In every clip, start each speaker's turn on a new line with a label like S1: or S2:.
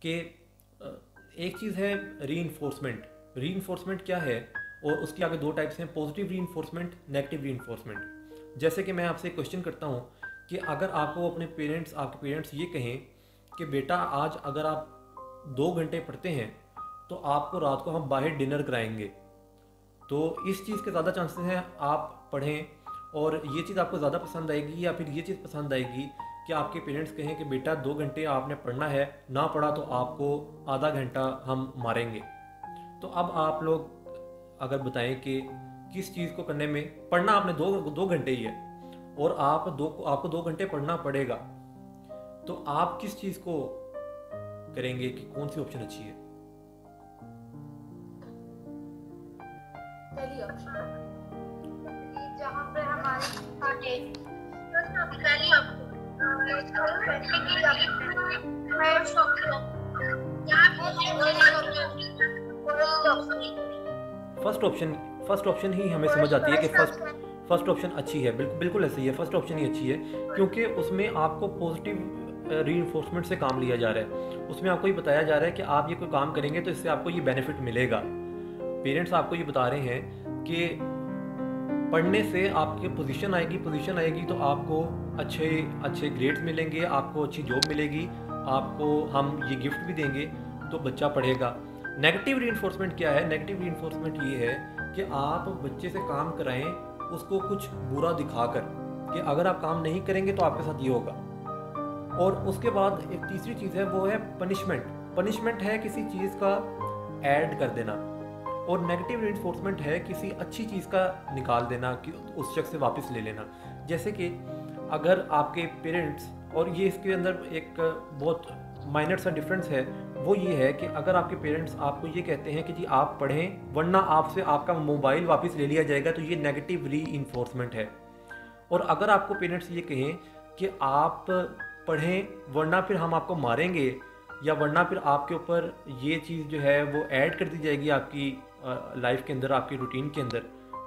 S1: कि एक चीज़ है रीइंफोर्समेंट। रीइंफोर्समेंट क्या है, और उसकी आगे दो टाइप्स हैं, पॉजिटिव रीइंफोर्समेंट, नेगेटिव रीइंफोर्समेंट। जैसे कि मैं आपसे एक क्वेश्चन करता हूँ कि अगर आपको आपके पेरेंट्स ये कहें कि बेटा आज अगर आप 2 घंटे पढ़ते हैं तो आपको रात को हम बाहर डिनर कराएंगे, तो इस चीज़ के ज़्यादा चांसेस हैं आप पढ़ें, और ये चीज़ आपको ज़्यादा पसंद आएगी, या फिर ये चीज़ पसंद आएगी कि आपके पेरेंट्स कहें कि बेटा 2 घंटे आपने पढ़ना है, ना पढ़ा तो आपको आधा घंटा हम मारेंगे। तो अब आप लोग अगर बताएं कि किस चीज़ को करने में, पढ़ना आपने दो दो घंटे ही है और आपको 2 घंटे पढ़ना पड़ेगा, तो आप किस चीज़ को करेंगे, कि कौन सी ऑप्शन अच्छी है?
S2: पहली ऑप्शन जहाँ पे हमारे पहली
S1: फर्स्ट ऑप्शन फर्स्ट ऑप्शन ही हमें समझ आती है कि फर्स्ट ऑप्शन अच्छी है। बिल्कुल बिल्कुल ऐसी है, फर्स्ट ऑप्शन ही अच्छी है, क्योंकि उसमें आपको पॉजिटिव रीइंफोर्समेंट से काम लिया जा रहा है। उसमें आपको ये बताया जा रहा है कि आप ये कोई काम करेंगे तो इससे आपको ये बेनिफिट मिलेगा। पेरेंट्स आपको ये बता रहे हैं कि पढ़ने से आपकी पोजीशन आएगी तो आपको अच्छे अच्छे ग्रेड्स मिलेंगे, आपको अच्छी जॉब मिलेगी, आपको हम ये गिफ्ट भी देंगे, तो बच्चा पढ़ेगा। नेगेटिव रीइंफोर्समेंट क्या है? नेगेटिव रीइंफोर्समेंट ये है कि आप बच्चे से काम कराएं उसको कुछ बुरा दिखाकर, कि अगर आप काम नहीं करेंगे तो आपके साथ ये होगा। और उसके बाद एक तीसरी चीज़ है, वो है पनिशमेंट। पनिशमेंट है किसी चीज़ का ऐड कर देना, और नेगेटिव रीइंफोर्समेंट है किसी अच्छी चीज़ का निकाल देना, कि उस शख्स से वापस ले लेना। जैसे कि अगर आपके पेरेंट्स, और ये इसके अंदर एक बहुत माइनर सा डिफरेंस है, वो ये है कि अगर आपके पेरेंट्स आपको ये कहते हैं कि जी आप पढ़ें वरना आपसे आपका मोबाइल वापस ले लिया जाएगा, तो ये नेगेटिव रीइंफोर्समेंट है। और अगर आपको पेरेंट्स ये कहें कि आप पढ़ें वरना फिर हम आपको मारेंगे, या वरना फिर आपके ऊपर ये चीज़ जो है वो ऐड कर दी जाएगी आपकी लाइफ के अंदर, आपकी रूटीन के अंदर,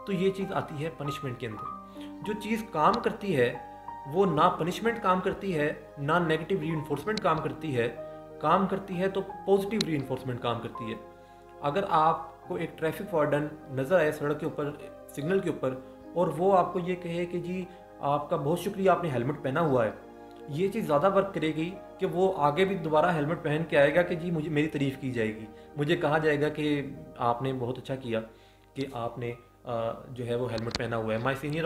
S1: तो ये चीज़ आती है पनिशमेंट के अंदर। जो चीज़ काम करती है वो ना पनिशमेंट काम करती है, ना नेगेटिव रीइंफोर्समेंट काम करती है तो पॉजिटिव रीइंफोर्समेंट काम करती है। अगर आपको एक ट्रैफिक वार्डन नज़र आए सड़क के ऊपर, सिग्नल के ऊपर, और वो आपको ये कहे कि जी आपका बहुत शुक्रिया आपने हेलमेट पहना हुआ है, ये चीज़ ज़्यादा वर्क करेगी कि वो आगे भी दोबारा हेलमेट पहन के आएगा, कि जी मुझे मेरी तारीफ़ की जाएगी, मुझे कहा जाएगा कि आपने बहुत अच्छा किया कि आपने जो है वो हेलमेट पहना हुआ है। My senior